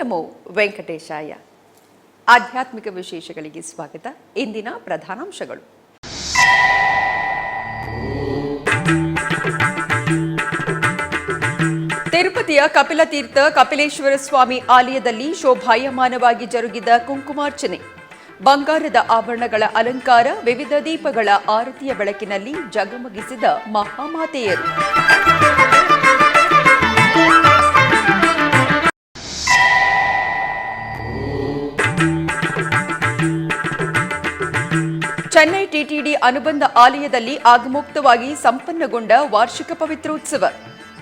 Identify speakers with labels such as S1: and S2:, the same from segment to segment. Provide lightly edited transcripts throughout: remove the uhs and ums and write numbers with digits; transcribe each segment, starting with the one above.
S1: ನಮೋ ವೆಂಕಟೇಶಾಯ. ಆಧ್ಯಾತ್ಮಿಕ ವಿಶೇಷಗಳಿಗೆ ಸ್ವಾಗತ. ಇಂದಿನ ಪ್ರಧಾನಾಂಶಗಳು. ತಿರುಪತಿಯ ಕಪಿಲತೀರ್ಥ ಕಪಿಲೇಶ್ವರ ಸ್ವಾಮಿ ಆಲಯದಲ್ಲಿ ಶೋಭಾಯಮಾನವಾಗಿ ಜರುಗಿದ ಕುಂಕುಮಾರ್ಚನೆ, ಬಂಗಾರದ ಆಭರಣಗಳ ಅಲಂಕಾರ, ವಿವಿಧ ದೀಪಗಳ ಆರತಿಯ ಬೆಳಕಿನಲ್ಲಿ ಜಗಮಗಿಸಿದ ಮಹಾಮಾತೆಯರು. ಚೆನ್ನೈ ಟಿಟಿಡಿ ಅನುಬಂಧ ಆಲಯದಲ್ಲಿ ಆಗಮುಕ್ತವಾಗಿ ಸಂಪನ್ನಗೊಂಡ ವಾರ್ಷಿಕ ಪವಿತ್ರೋತ್ಸವ,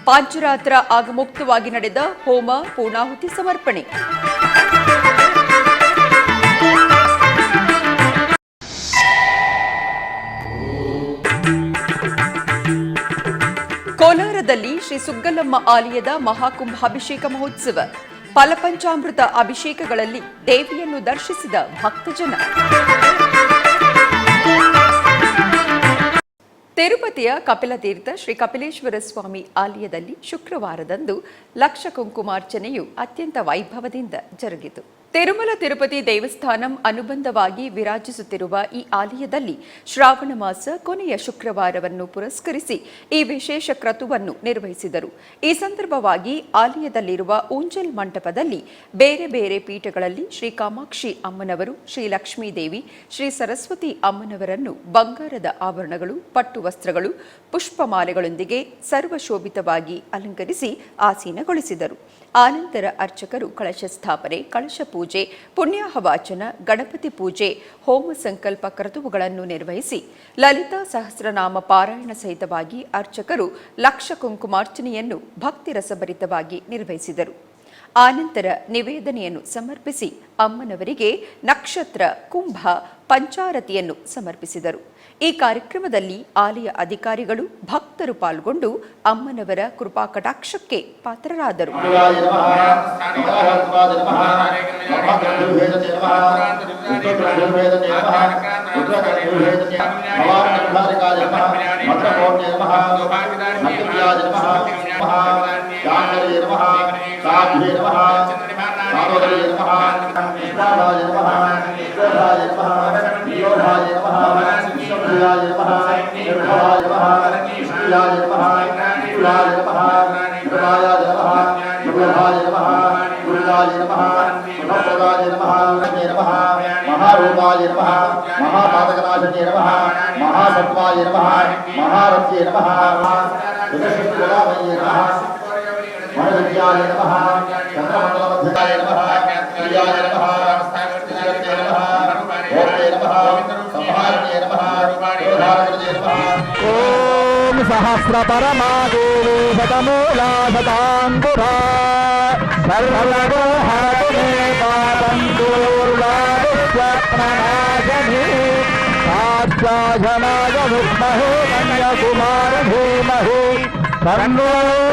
S1: ಪಾಂಚರಾತ್ರ ಆಗಮುಕ್ತವಾಗಿ ನಡೆದ ಹೋಮ ಪೂರ್ಣಾಹುತಿ ಸಮರ್ಪಣೆ. ಕೋಲಾರದಲ್ಲಿ ಶ್ರೀ ಸುಗ್ಗಲಮ್ಮ ಆಲಯದ ಮಹಾಕುಂಭಾಭಿಷೇಕ ಮಹೋತ್ಸವ, ಫಲಪಂಚಾಮೃತ ಅಭಿಷೇಕಗಳಲ್ಲಿ ದೇವಿಯನ್ನು ದರ್ಶಿಸಿದ ಭಕ್ತಜನ. ತಿರುಪತಿಯ ಕಪಿಲತೀರ್ಥ ಶ್ರೀ ಕಪಿಲೇಶ್ವರ ಸ್ವಾಮಿ ಆಲಯದಲ್ಲಿ ಶುಕ್ರವಾರದಂದು ಲಕ್ಷ ಕುಂಕುಮಾರ್ಚನೆಯು ಅತ್ಯಂತ ವೈಭವದಿಂದ ಜರುಗಿತು. ತಿರುಮಲ ತಿರುಪತಿ ದೇವಸ್ಥಾನಂ ಅನುಬಂಧವಾಗಿ ವಿರಾಜಿಸುತ್ತಿರುವ ಈ ಆಲಯದಲ್ಲಿ ಶ್ರಾವಣ ಮಾಸ ಕೊನೆಯ ಶುಕ್ರವಾರವನ್ನು ಪುರಸ್ಕರಿಸಿ ಈ ವಿಶೇಷ ಕ್ರತುವನ್ನು ನಿರ್ವಹಿಸಿದರು. ಈ ಸಂದರ್ಭವಾಗಿ ಆಲಯದಲ್ಲಿರುವ ಊಂಜಲ್ ಮಂಟಪದಲ್ಲಿ ಬೇರೆ ಬೇರೆ ಪೀಠಗಳಲ್ಲಿ ಶ್ರೀ ಕಾಮಾಕ್ಷಿ ಅಮ್ಮನವರು, ಶ್ರೀ ಲಕ್ಷ್ಮೀದೇವಿ, ಶ್ರೀ ಸರಸ್ವತಿ ಅಮ್ಮನವರನ್ನು ಬಂಗಾರದ ಆಭರಣಗಳು, ಪಟ್ಟು ವಸ್ತ್ರಗಳು, ಪುಷ್ಪಮಾಲೆಗಳೊಂದಿಗೆ ಸರ್ವಶೋಭಿತವಾಗಿ ಅಲಂಕರಿಸಿ ಆಸೀನಗೊಳಿಸಿದರು. ಆನಂತರ ಅರ್ಚಕರು ಕಳಶ ಸ್ಥಾಪನೆ, ಕಳಶ ಪೂಜೆ, ಪುಣ್ಯಾಹ ವಾಚನ, ಗಣಪತಿ ಪೂಜೆ, ಹೋಮ ಸಂಕಲ್ಪ ಕ್ರತುವುಗಳನ್ನು ನಿರ್ವಹಿಸಿ ಲಲಿತಾ ಸಹಸ್ರನಾಮ ಪಾರಾಯಣ ಸಹಿತವಾಗಿ ಅರ್ಚಕರು ಲಕ್ಷ ಕುಂಕುಮಾರ್ಚನೆಯನ್ನು ಭಕ್ತಿರಸಭರಿತವಾಗಿ ನಿರ್ವಹಿಸಿದರು. ಆನಂತರ ನಿವೇದನೆಯನ್ನು ಸಮರ್ಪಿಸಿ ಅಮ್ಮನವರಿಗೆ ನಕ್ಷತ್ರ, ಕುಂಭ, ಪಂಚಾರತಿಯನ್ನು ಸಮರ್ಪಿಸಿದರು. ಈ ಕಾರ್ಯಕ್ರಮದಲ್ಲಿ ಆಲಯ ಅಧಿಕಾರಿಗಳು, ಭಕ್ತರು ಪಾಲ್ಗೊಂಡು ಅಮ್ಮನವರ ಕೃಪಾ ಕಟಾಕ್ಷಕ್ಕೆ ಪಾತ್ರರಾದರು.
S2: महारूपाय नमः, महापातकनाशने नमः, महासत्वाय नमः, महारथ्ये नमः, विदशुगुलामये नमः, मनोविद्याय नमः, चन्द्रमण्डलमध्यकाय नमः, प्रियाय नमः, जगते नमः, भोक्ते नमः, संहारणे नमः, योधारणे नमः. ओम सहस्रपरमादेवी शतमूला शताङ्कुरा सर्वगोहातुमे पापन्तूर्वादिस्वप्ननाशने साक्षाजनाय विद्महे कन्याकुमार धीमहि तन्नो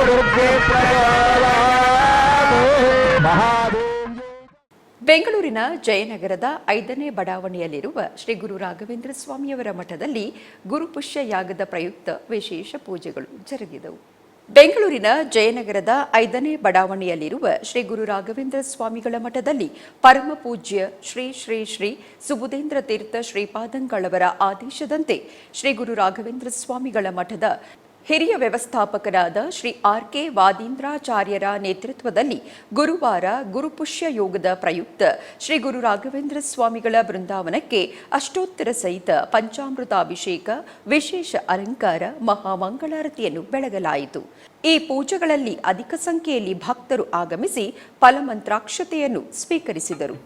S2: दुर्गे प्रचोदयात्. महादेव.
S1: ಬೆಂಗಳೂರಿನ ಜಯನಗರದ 5ನೇ ಬಡಾವಣೆಯಲ್ಲಿರುವ ಶ್ರೀ ಗುರು ರಾಘವೇಂದ್ರ ಸ್ವಾಮಿಯವರ ಮಠದಲ್ಲಿ ಗುರುಪುಷ್ಯ ಯಾಗದ ಪ್ರಯುಕ್ತ ವಿಶೇಷ ಪೂಜೆಗಳು ಜರುಗಿದವು. ಬೆಂಗಳೂರಿನ ಜಯನಗರದ 5ನೇ ಬಡಾವಣೆಯಲ್ಲಿರುವ ಶ್ರೀ ಗುರು ರಾಘವೇಂದ್ರ ಸ್ವಾಮಿಗಳ ಮಠದಲ್ಲಿ ಪರಮ ಪೂಜ್ಯ ಶ್ರೀ ಶ್ರೀ ಶ್ರೀ ಸುಬುಧೇಂದ್ರ ತೀರ್ಥ ಶ್ರೀಪಾದಂಗಳವರ ಆದೇಶದಂತೆ ಶ್ರೀ ಗುರು ರಾಘವೇಂದ್ರ ಸ್ವಾಮಿಗಳ ಮಠದ ಹಿರಿಯ ವ್ಯವಸ್ಥಾಪಕರಾದ ಶ್ರೀ ಆರ್.ಕೆ. ವಾದೀಂದ್ರಾಚಾರ್ಯರ ನೇತೃತ್ವದಲ್ಲಿ ಗುರುವಾರ ಗುರುಪುಷ್ಯ ಯೋಗದ ಪ್ರಯುಕ್ತ ಶ್ರೀ ಗುರು ರಾಘವೇಂದ್ರ ಸ್ವಾಮಿಗಳ ಬೃಂದಾವನಕ್ಕೆ ಅಷ್ಟೋತ್ತರ ಸಹಿತ ಪಂಚಾಮೃತಾಭಿಷೇಕ, ವಿಶೇಷ ಅಲಂಕಾರ, ಮಹಾಮಂಗಳಾರತಿಯನ್ನು ಬೆಳಗಲಾಯಿತು. ಈ ಪೂಜೆಗಳಲ್ಲಿ ಅಧಿಕ ಸಂಖ್ಯೆಯಲ್ಲಿ ಭಕ್ತರು ಆಗಮಿಸಿ ಫಲಮಂತ್ರಾಕ್ಷತೆಯನ್ನು ಸ್ವೀಕರಿಸಿದರು.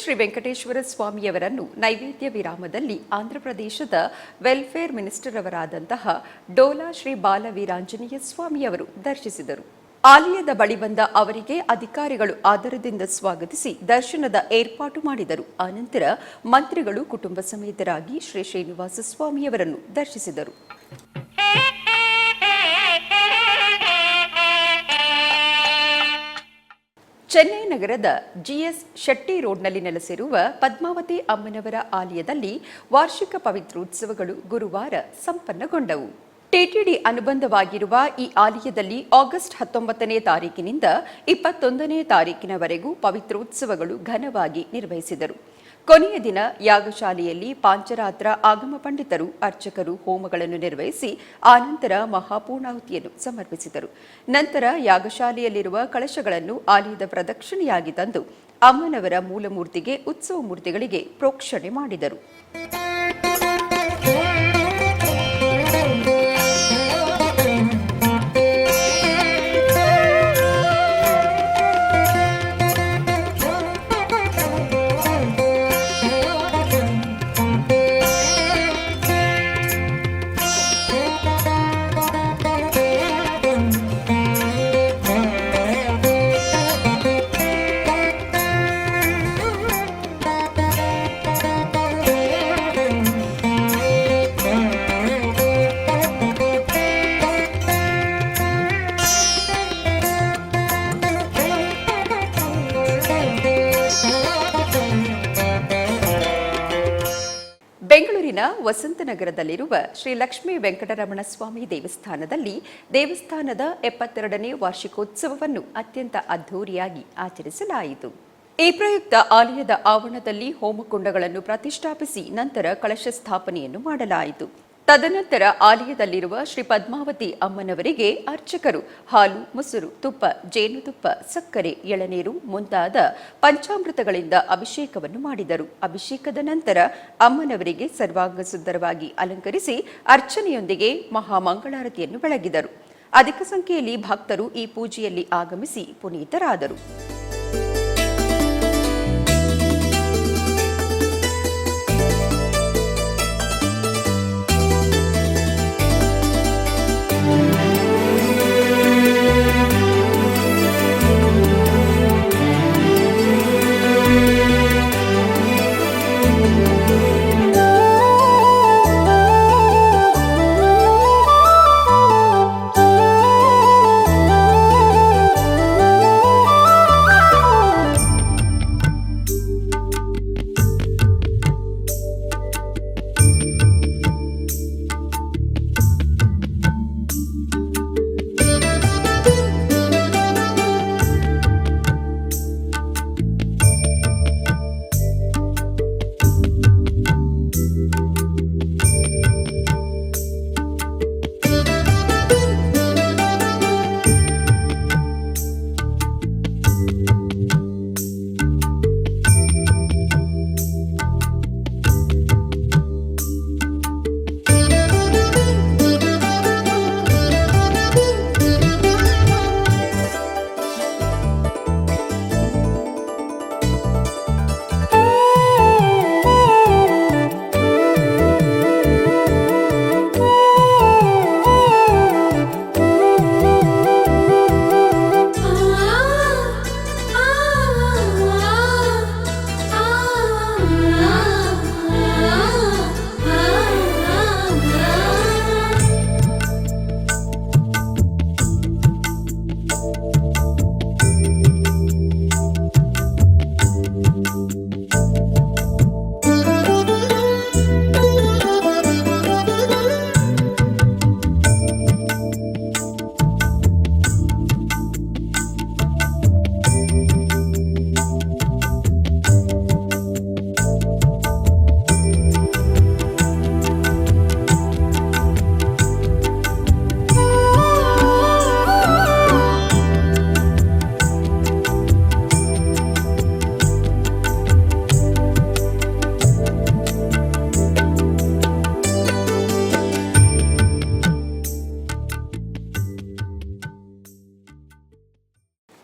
S1: ಶ್ರೀ ವೆಂಕಟೇಶ್ವರ ಸ್ವಾಮಿಯವರನ್ನು ನೈವೇದ್ಯ ವಿರಾಮದಲ್ಲಿ ಆಂಧ್ರಪ್ರದೇಶದ ವೆಲ್ಫೇರ್ ಮಿನಿಸ್ಟರ್ ಅವರಾದಂತಹ ಡೋಲಾ ಶ್ರೀ ಬಾಲವೀರಾಂಜನೇಯ ಸ್ವಾಮಿಯವರು ದರ್ಶಿಸಿದರು. ಆಲಯದ ಬಳಿ ಬಂದ ಅವರಿಗೆ ಅಧಿಕಾರಿಗಳು ಆದರದಿಂದ ಸ್ವಾಗತಿಸಿ ದರ್ಶನದ ಏರ್ಪಾಟು ಮಾಡಿದರು. ಆನಂತರ ಮಂತ್ರಿಗಳು ಕುಟುಂಬ ಸಮೇತರಾಗಿ ಶ್ರೀ ಶ್ರೀನಿವಾಸ ಸ್ವಾಮಿಯವರನ್ನು ದರ್ಶಿಸಿದರು. ಚೆನ್ನೈ ನಗರದ ಜಿಎಸ್ ಶೆಟ್ಟಿ ರೋಡ್ನಲ್ಲಿ ನೆಲೆಸಿರುವ ಪದ್ಮಾವತಿ ಅಮ್ಮನವರ ಆಲಯದಲ್ಲಿ ವಾರ್ಷಿಕ ಪವಿತ್ರೋತ್ಸವಗಳು ಗುರುವಾರ ಸಂಪನ್ನಗೊಂಡವು. ಟಿಟಿಡಿ ಅನುಬಂಧವಾಗಿರುವ ಈ ಆಲಯದಲ್ಲಿ ಆಗಸ್ಟ್ 19ನೇ ತಾರೀಕಿನಿಂದ 21ನೇ ತಾರೀಕಿನವರೆಗೂ ಪವಿತ್ರೋತ್ಸವಗಳು ಘನವಾಗಿ ನಿರ್ವಹಿಸಿದರು. ಕೊನೆಯ ದಿನ ಯಾಗಶಾಲೆಯಲ್ಲಿ ಪಾಂಚರಾತ್ರ ಆಗಮ ಪಂಡಿತರು ಅರ್ಚಕರು ಹೋಮಗಳನ್ನು ನಿರ್ವಹಿಸಿ ಆನಂತರ ಮಹಾಪೂರ್ಣಾಹುತಿಯನ್ನು ಸಮರ್ಪಿಸಿದರು. ನಂತರ ಯಾಗಶಾಲೆಯಲ್ಲಿರುವ ಕಳಶಗಳನ್ನು ಆಲಯದ ಪ್ರದಕ್ಷಿಣೆಯಾಗಿ ತಂದು ಅಮ್ಮನವರ ಮೂಲಮೂರ್ತಿಗೆ ಉತ್ಸವ ಮೂರ್ತಿಗಳಿಗೆ ಪ್ರೋಕ್ಷಣೆ ಮಾಡಿದರು. ಬೆಂಗಳೂರಿನ ವಸಂತನಗರದಲ್ಲಿರುವ ಶ್ರೀ ಲಕ್ಷ್ಮೀ ವೆಂಕಟರಮಣ ಸ್ವಾಮಿ ದೇವಸ್ಥಾನದಲ್ಲಿ ದೇವಸ್ಥಾನದ 72ನೇ ವಾರ್ಷಿಕೋತ್ಸವವನ್ನು ಅತ್ಯಂತ ಅದ್ಧೂರಿಯಾಗಿ ಆಚರಿಸಲಾಯಿತು. ಈ ಪ್ರಯುಕ್ತ ಆಲಯದ ಆವರಣದಲ್ಲಿ ಹೋಮಕುಂಡಗಳನ್ನು ಪ್ರತಿಷ್ಠಾಪಿಸಿ ನಂತರ ಕಳಶ ಸ್ಥಾಪನೆಯನ್ನು ಮಾಡಲಾಯಿತು. ತದನಂತರ ಆಲಯದಲ್ಲಿರುವ ಶ್ರೀ ಪದ್ಮಾವತಿ ಅಮ್ಮನವರಿಗೆ ಅರ್ಚಕರು ಹಾಲು, ಮೊಸರು, ತುಪ್ಪ, ಜೇನುತುಪ್ಪ, ಸಕ್ಕರೆ, ಎಳನೀರು ಮುಂತಾದ ಪಂಚಾಮೃತಗಳಿಂದ ಅಭಿಷೇಕವನ್ನು ಮಾಡಿದರು. ಅಭಿಷೇಕದ ನಂತರ ಅಮ್ಮನವರಿಗೆ ಸರ್ವಾಂಗ ಸುಂದರವಾಗಿ ಅಲಂಕರಿಸಿ ಅರ್ಚನೆಯೊಂದಿಗೆ ಮಹಾಮಂಗಳಾರತಿಯನ್ನು ಬೆಳಗಿದರು. ಅಧಿಕ ಸಂಖ್ಯೆಯಲ್ಲಿ ಭಕ್ತರು ಈ ಪೂಜೆಯಲ್ಲಿ ಆಗಮಿಸಿ ಪುನೀತರಾದರು.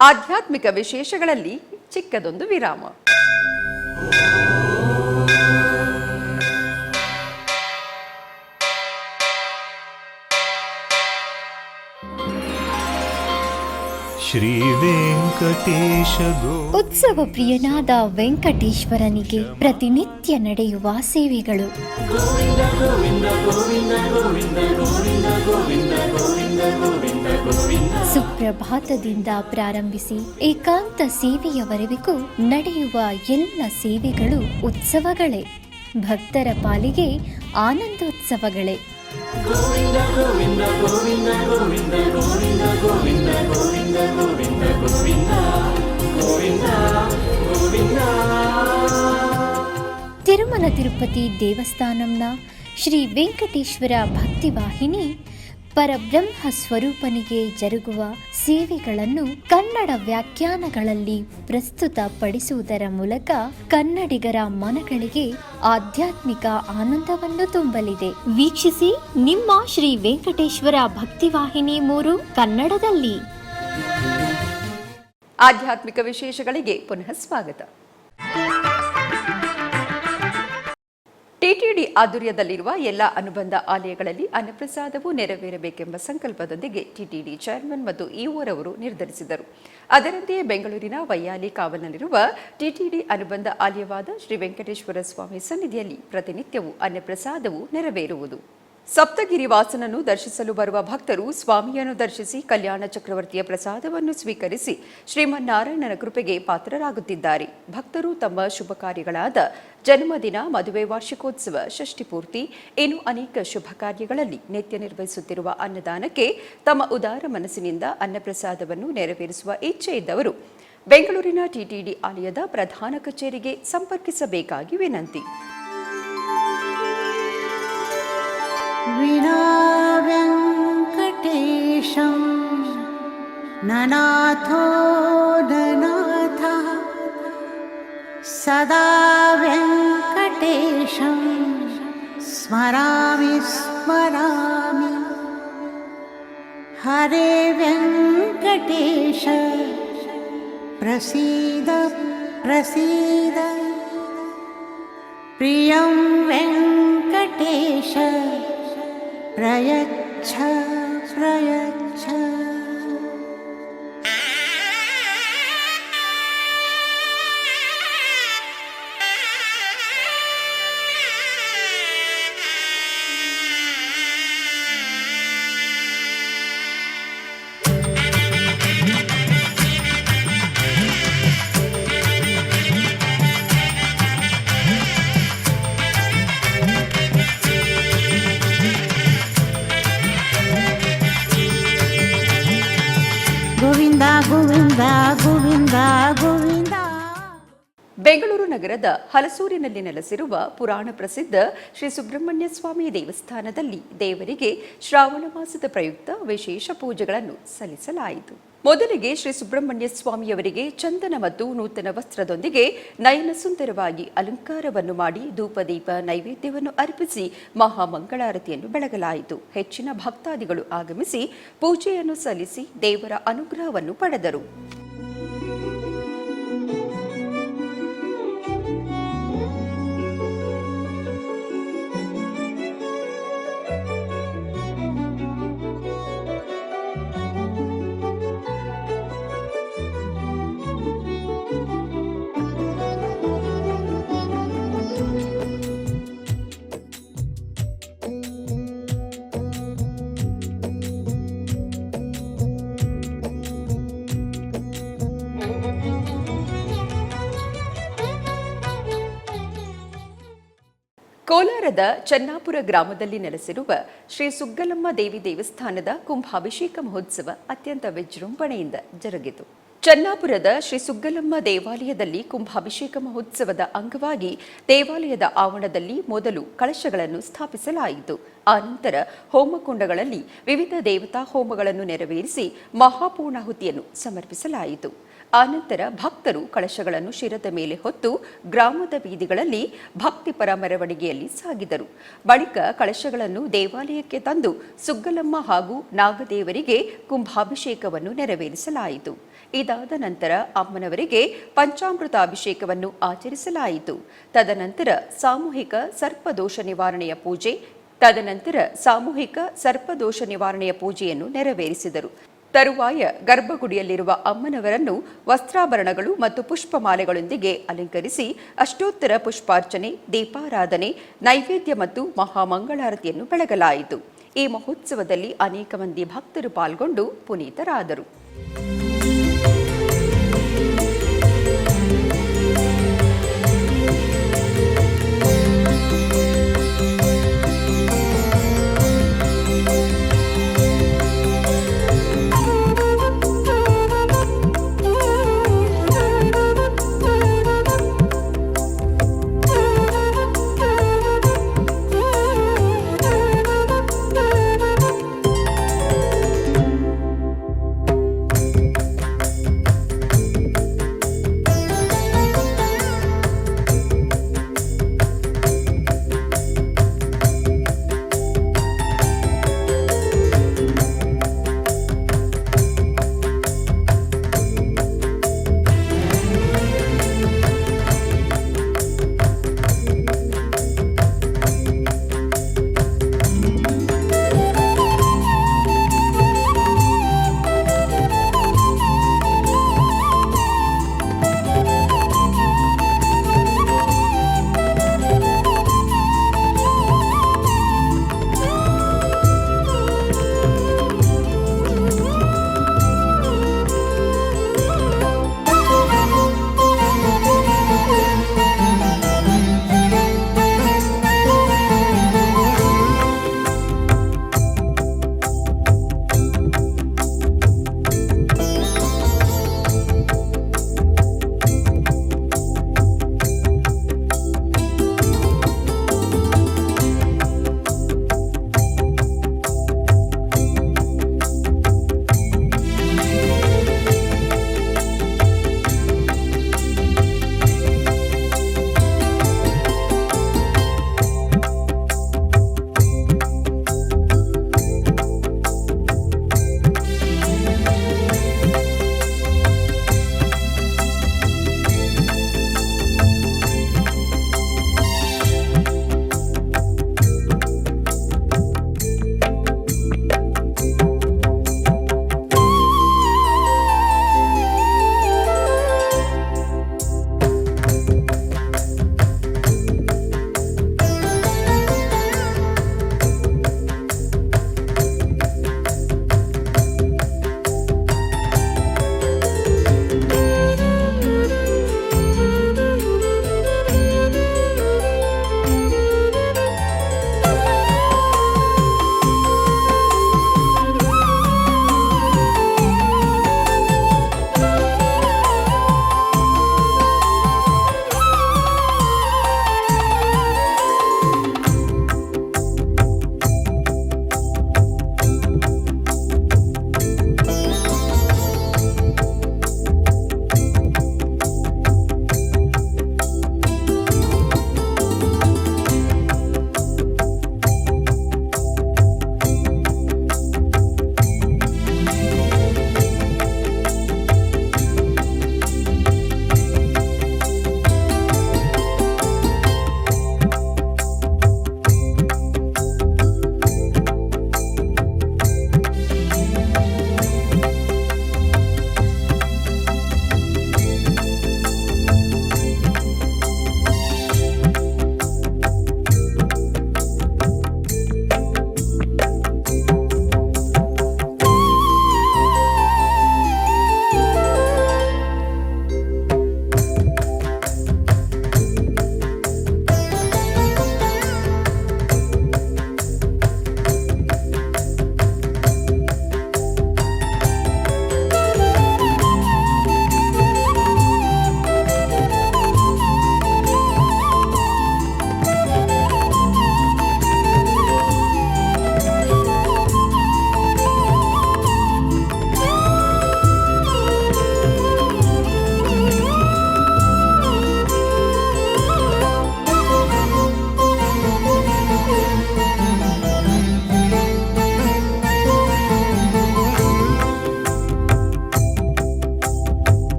S1: ಆಧ್ಯಾತ್ಮಿಕ ವಿಶೇಷಗಳಲ್ಲಿ ಚಿಕ್ಕದೊಂದು ವಿರಾಮ.
S3: ಶ್ರೀ ವೆಂಕಟೇಶ
S4: ಉತ್ಸವ ಪ್ರಿಯನಾದ ವೆಂಕಟೇಶ್ವರನಿಗೆ ಪ್ರತಿನಿತ್ಯ ನಡೆಯುವ ಸೇವೆಗಳು. ಸುಪ್ರಭಾತದಿಂದ ಪ್ರಾರಂಭಿಸಿ ಏಕಾಂತ ಸೇವೆಯವರೆಗೂ ನಡೆಯುವ ಎಲ್ಲ ಸೇವೆಗಳು ಉತ್ಸವಗಳೇ. ಭಕ್ತರ ಪಾಲಿಗೆ ಆನಂದೋತ್ಸವಗಳೇ. ತಿರುಮಲ ತಿರುಪತಿ ದೇವಸ್ಥಾನಂನ ಶ್ರೀ ವೆಂಕಟೇಶ್ವರ ಭಕ್ತಿವಾಹಿನಿ ಪರಬ್ರಹ್ಮ ಸ್ವರೂಪನಿಗೆ ಜರುಗುವ ಸೇವೆಗಳನ್ನು ಕನ್ನಡ ವ್ಯಾಖ್ಯಾನಗಳಲ್ಲಿ ಪ್ರಸ್ತುತಪಡಿಸುವುದರ ಮೂಲಕ ಕನ್ನಡಿಗರ ಮನಗಳಿಗೆ ಆಧ್ಯಾತ್ಮಿಕ ಆನಂದವನ್ನು ತುಂಬಲಿದೆ. ವೀಕ್ಷಿಸಿ ನಿಮ್ಮ ಶ್ರೀ ವೆಂಕಟೇಶ್ವರ ಭಕ್ತಿವಾಹಿನಿ 3 ಕನ್ನಡದಲ್ಲಿ.
S1: ಆಧ್ಯಾತ್ಮಿಕ ವಿಶೇಷಗಳಿಗೆ ಪುನಃ ಸ್ವಾಗತ. ಟಿಟಿಡಿ ಆಧ್ವರ್ಯದಲ್ಲಿರುವ ಎಲ್ಲ ಅನುಬಂಧ ಆಲಯಗಳಲ್ಲಿ ಅನ್ನಪ್ರಸಾದವು ನೆರವೇರಬೇಕೆಂಬ ಸಂಕಲ್ಪದೊಂದಿಗೆ ಟಿಟಿಡಿ ಚೇರ್ಮನ್ ಮತ್ತು ಇಒರವರು ನಿರ್ಧರಿಸಿದರು. ಅದರಂತೆಯೇ ಬೆಂಗಳೂರಿನ ವೈಯಾಲಿ ಕಾವಲಿನಲ್ಲಿರುವ ಟಿಟಿಡಿ ಅನುಬಂಧ ಆಲಯವಾದ ಶ್ರೀ ವೆಂಕಟೇಶ್ವರ ಸ್ವಾಮಿ ಸನ್ನಿಧಿಯಲ್ಲಿ ಪ್ರತಿನಿತ್ಯವೂ ಅನ್ನಪ್ರಸಾದವು ನೆರವೇರುವುದು. ಸಪ್ತಗಿರಿ ವಾಸನನ್ನು ದರ್ಶಿಸಲು ಬರುವ ಭಕ್ತರು ಸ್ವಾಮಿಯನ್ನು ದರ್ಶಿಸಿ ಕಲ್ಯಾಣ ಚಕ್ರವರ್ತಿಯ ಪ್ರಸಾದವನ್ನು ಸ್ವೀಕರಿಸಿ ಶ್ರೀಮನ್ನಾರಾಯಣನ ಕೃಪೆಗೆ ಪಾತ್ರರಾಗುತ್ತಿದ್ದಾರೆ. ಭಕ್ತರು ತಮ್ಮ ಶುಭ ಕಾರ್ಯಗಳಾದ ಜನ್ಮದಿನ, ಮದುವೆ, ವಾರ್ಷಿಕೋತ್ಸವ, ಷಷ್ಠಿಪೂರ್ತಿ, ಇನ್ನು ಅನೇಕ ಶುಭ ಕಾರ್ಯಗಳಲ್ಲಿ ನಿತ್ಯ ನಿರ್ವಹಿಸುತ್ತಿರುವ ಅನ್ನದಾನಕ್ಕೆ ತಮ್ಮ ಉದಾರ ಮನಸ್ಸಿನಿಂದ ಅನ್ನಪ್ರಸಾದವನ್ನು ನೆರವೇರಿಸುವ ಇಚ್ಛೆ ಇದ್ದವರು ಬೆಂಗಳೂರಿನ ಟಿಟಿಡಿ ಆಲಯದ ಪ್ರಧಾನ ಕಚೇರಿಗೆ ಸಂಪರ್ಕಿಸಬೇಕಾಗಿ ವಿನಂತಿ.
S5: ವಿನಾ ವೆಂಕಟೇಶಂ ನನಾಥೋ ನನಾಥಃ ಸದಾ ವೆಂಕಟೇಶಂ ಸ್ಮರಾಮಿ ಸ್ಮರಾಮಿ. ಹರೇ ವೆಂಕಟೇಶ ಪ್ರಸೀದ ಪ್ರಸೀದ. ಪ್ರಿಯಂ ವೆಂಕಟೇಶ ಪ್ರಯಚ್ಛ ಪ್ರಯಚ್ಛ. ಗೋವಿಂದ ಗೋವಿಂದ ಗೋವಿಂದ ಗೋವಿಂದ.
S1: ಬೆಂಗಳೂರು ನಗರದ ಹಲಸೂರಿನಲ್ಲಿ ನೆಲೆಸಿರುವ ಪುರಾಣ ಪ್ರಸಿದ್ಧ ಶ್ರೀ ಸುಬ್ರಹ್ಮಣ್ಯ ಸ್ವಾಮಿ ದೇವಸ್ಥಾನದಲ್ಲಿ ದೇವರಿಗೆ ಶ್ರಾವಣ ಮಾಸದ ಪ್ರಯುಕ್ತ ವಿಶೇಷ ಪೂಜೆಗಳನ್ನು ಸಲ್ಲಿಸಲಾಯಿತು. ಮೊದಲಿಗೆ ಶ್ರೀ ಸುಬ್ರಹ್ಮಣ್ಯ ಸ್ವಾಮಿಯವರಿಗೆ ಚಂದನ ಮತ್ತು ನೂತನ ವಸ್ತ್ರದೊಂದಿಗೆ ನಯನ ಸುಂದರವಾಗಿ ಅಲಂಕಾರವನ್ನು ಮಾಡಿ ಧೂಪದೀಪ ನೈವೇದ್ಯವನ್ನು ಅರ್ಪಿಸಿ ಮಹಾಮಂಗಳಾರತಿಯನ್ನು ಬೆಳಗಲಾಯಿತು. ಹೆಚ್ಚಿನ ಭಕ್ತಾದಿಗಳು ಆಗಮಿಸಿ ಪೂಜೆಯನ್ನು ಸಲ್ಲಿಸಿ ದೇವರ ಅನುಗ್ರಹವನ್ನು ಪಡೆದರು. ಕೋಲಾರದ ಚನ್ನಾಪುರ ಗ್ರಾಮದಲ್ಲಿ ನೆಲೆಸಿರುವ ಶ್ರೀ ಸುಗ್ಗಲಮ್ಮ ದೇವಿ ದೇವಸ್ಥಾನದ ಕುಂಭಾಭಿಷೇಕ ಮಹೋತ್ಸವ ಅತ್ಯಂತ ವಿಜೃಂಭಣೆಯಿಂದ ಜರುಗಿತು. ಚನ್ನಾಪುರದ ಶ್ರೀ ಸುಗ್ಗಲಮ್ಮ ದೇವಾಲಯದಲ್ಲಿ ಕುಂಭಾಭಿಷೇಕ ಮಹೋತ್ಸವದ ಅಂಗವಾಗಿ ದೇವಾಲಯದ ಆವರಣದಲ್ಲಿ ಮೊದಲು ಕಳಶಗಳನ್ನು ಸ್ಥಾಪಿಸಲಾಯಿತು. ಆನಂತರ ಹೋಮಕುಂಡಗಳಲ್ಲಿ ವಿವಿಧ ದೇವತಾ ಹೋಮಗಳನ್ನು ನೆರವೇರಿಸಿ ಮಹಾಪೂರ್ಣಾಹುತಿಯನ್ನು ಸಮರ್ಪಿಸಲಾಯಿತು. ಆನಂತರ ಭಕ್ತರು ಕಳಶಗಳನ್ನು ಶಿರದ ಮೇಲೆ ಹೊತ್ತು ಗ್ರಾಮದ ಬೀದಿಗಳಲ್ಲಿ ಭಕ್ತಿಪರ ಮೆರವಣಿಗೆಯಲ್ಲಿ ಸಾಗಿದರು. ಬಳಿಕ ಕಳಶಗಳನ್ನು ದೇವಾಲಯಕ್ಕೆ ತಂದು ಸುಗ್ಗಲಮ್ಮ ಹಾಗೂ ನಾಗದೇವರಿಗೆ ಕುಂಭಾಭಿಷೇಕವನ್ನು ನೆರವೇರಿಸಲಾಯಿತು. ಇದಾದ ನಂತರ ಅಮ್ಮನವರಿಗೆ ಪಂಚಾಮೃತ ಅಭಿಷೇಕವನ್ನು ಆಚರಿಸಲಾಯಿತು. ತದನಂತರ ಸಾಮೂಹಿಕ ಸರ್ಪದೋಷ ನಿವಾರಣೆಯ ಪೂಜೆಯನ್ನು ನೆರವೇರಿಸಿದರು. ತರುವಾಯ ಗರ್ಭಗುಡಿಯಲ್ಲಿರುವ ಅಮ್ಮನವರನ್ನು ವಸ್ತ್ರಾಭರಣಗಳು ಮತ್ತು ಪುಷ್ಪಮಾಲೆಗಳೊಂದಿಗೆ ಅಲಂಕರಿಸಿ ಅಷ್ಟೋತ್ತರ ಪುಷ್ಪಾರ್ಚನೆ, ದೀಪಾರಾಧನೆ, ನೈವೇದ್ಯ ಮತ್ತು ಮಹಾಮಂಗಳಾರತಿಯನ್ನು ಬೆಳಗಲಾಯಿತು. ಈ ಮಹೋತ್ಸವದಲ್ಲಿ ಅನೇಕ ಮಂದಿ ಭಕ್ತರು ಪಾಲ್ಗೊಂಡು ಪುನೀತರಾದರು.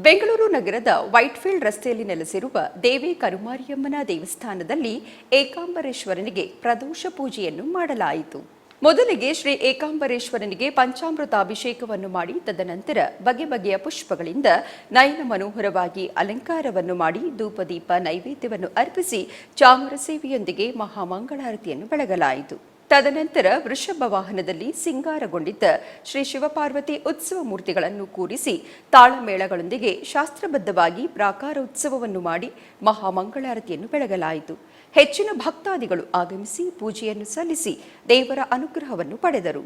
S1: ಬೆಂಗಳೂರು ನಗರದ ವೈಟ್ಫೀಲ್ಡ್ ರಸ್ತೆಯಲ್ಲಿ ನೆಲೆಸಿರುವ ದೇವಿ ಕರುಮಾರಿಯಮ್ಮನ ದೇವಸ್ಥಾನದಲ್ಲಿ ಏಕಾಂಬರೇಶ್ವರನಿಗೆ ಪ್ರದೋಷ ಪೂಜೆಯನ್ನು ಮಾಡಲಾಯಿತು. ಮೊದಲಿಗೆ ಶ್ರೀ ಏಕಾಂಬರೇಶ್ವರನಿಗೆ ಪಂಚಾಮೃತ ಅಭಿಷೇಕವನ್ನು ಮಾಡಿ ತದನಂತರ ಬಗೆ ಬಗೆಯ ಪುಷ್ಪಗಳಿಂದ ನಯನ ಮನೋಹರವಾಗಿ ಅಲಂಕಾರವನ್ನು ಮಾಡಿ ಧೂಪದೀಪ ನೈವೇದ್ಯವನ್ನು ಅರ್ಪಿಸಿ ಚಾಮರ ಸೇವೆಯೊಂದಿಗೆ ಮಹಾಮಂಗಳಾರತಿಯನ್ನು ಬೆಳಗಲಾಯಿತು. ತದನಂತರ ವೃಷಭ ವಾಹನದಲ್ಲಿ ಸಿಂಗಾರಗೊಂಡಿದ್ದ ಶ್ರೀ ಶಿವಪಾರ್ವತಿ ಉತ್ಸವ ಮೂರ್ತಿಗಳನ್ನು ಕೂರಿಸಿ ತಾಳಮೇಳಗಳೊಂದಿಗೆ ಶಾಸ್ತ್ರಬದ್ಧವಾಗಿ ಪ್ರಾಕಾರ ಉತ್ಸವವನ್ನು ಮಾಡಿ ಮಹಾಮಂಗಳಾರತಿಯನ್ನು ಬೆಳಗಲಾಯಿತು. ಹೆಚ್ಚಿನ ಭಕ್ತಾದಿಗಳು ಆಗಮಿಸಿ ಪೂಜೆಯನ್ನು ಸಲ್ಲಿಸಿ ದೇವರ ಅನುಗ್ರಹವನ್ನು ಪಡೆದರು.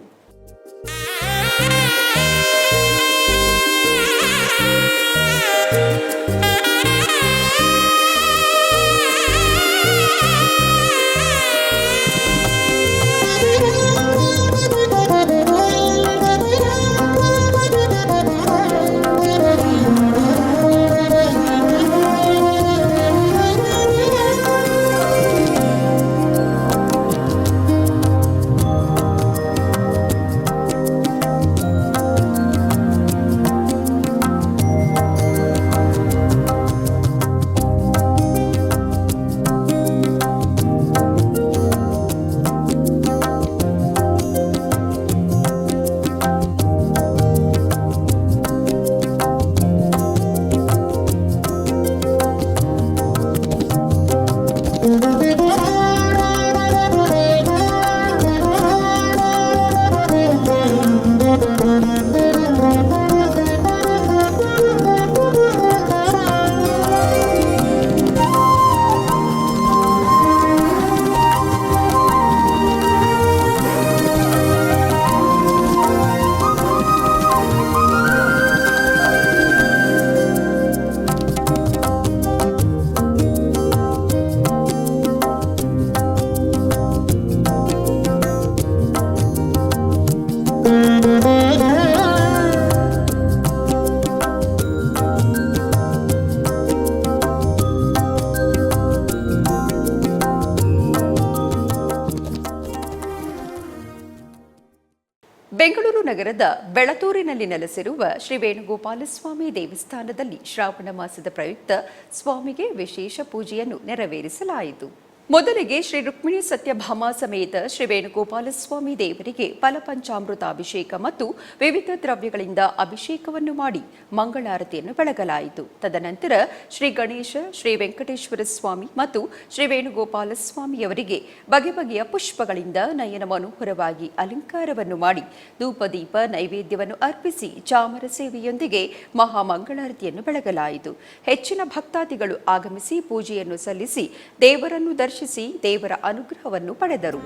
S1: ಬೆಂಗಳೂರು ನಗರದ ಬೆಳತೂರಿನಲ್ಲಿ ನೆಲೆಸಿರುವ ಶ್ರೀ ವೇಣುಗೋಪಾಲಸ್ವಾಮಿ ದೇವಸ್ಥಾನದಲ್ಲಿ ಶ್ರಾವಣ ಮಾಸದ ಪ್ರಯುಕ್ತ ಸ್ವಾಮಿಗೆ ವಿಶೇಷ ಪೂಜೆಯನ್ನು ನೆರವೇರಿಸಲಾಯಿತು. ಮೊದಲಿಗೆ ಶ್ರೀ ರುಕ್ಮಿಣಿ ಸತ್ಯಭಾಮ ಸಮೇತ ಶ್ರೀ ವೇಣುಗೋಪಾಲಸ್ವಾಮಿ ದೇವರಿಗೆ ಫಲಪಂಚಾಮೃತ ಅಭಿಷೇಕ ಮತ್ತು ವಿವಿಧ ದ್ರವ್ಯಗಳಿಂದ ಅಭಿಷೇಕವನ್ನು ಮಾಡಿ ಮಂಗಳಾರತಿಯನ್ನು ಬೆಳಗಲಾಯಿತು. ತದನಂತರ ಶ್ರೀ ಗಣೇಶ, ಶ್ರೀ ವೆಂಕಟೇಶ್ವರ ಸ್ವಾಮಿ ಮತ್ತು ಶ್ರೀ ವೇಣುಗೋಪಾಲಸ್ವಾಮಿಯವರಿಗೆ ಬಗೆ ಬಗೆಯ ಪುಷ್ಪಗಳಿಂದ ನಯನ ಮನೋಹರವಾಗಿ ಅಲಂಕಾರವನ್ನು ಮಾಡಿ ಧೂಪದೀಪ ನೈವೇದ್ಯವನ್ನು ಅರ್ಪಿಸಿ ಚಾಮರ ಸೇವೆಯೊಂದಿಗೆ ಮಹಾಮಂಗಳಾರತಿಯನ್ನು ಬೆಳಗಲಾಯಿತು. ಹೆಚ್ಚಿನ ಭಕ್ತಾದಿಗಳು ಆಗಮಿಸಿ ಪೂಜೆಯನ್ನು ಸಲ್ಲಿಸಿ ದೇವರನ್ನು ದರ್ಶಿಸಿ ದೇವರ ಅನುಗ್ರಹವನ್ನು ಪಡೆದರು.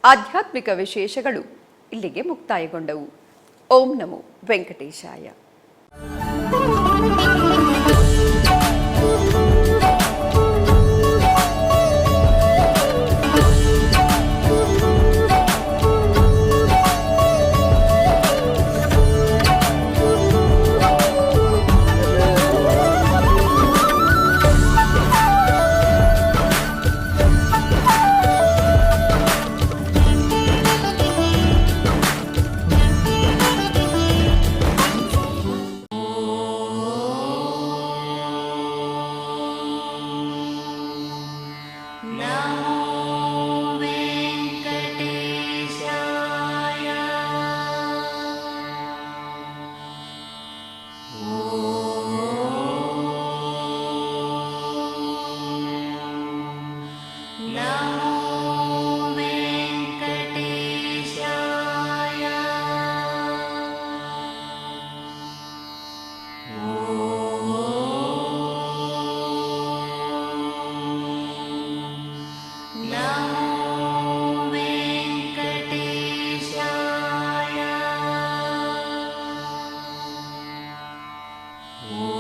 S1: ಆಧ್ಯಾತ್ಮಿಕ ವಿಶೇಷಗಳು ಇಲ್ಲಿಗೆ ಮುಕ್ತಾಯಗೊಂಡವು. ಓಂ ನಮೋ ವೆಂಕಟೇಶಾಯ.
S6: Oh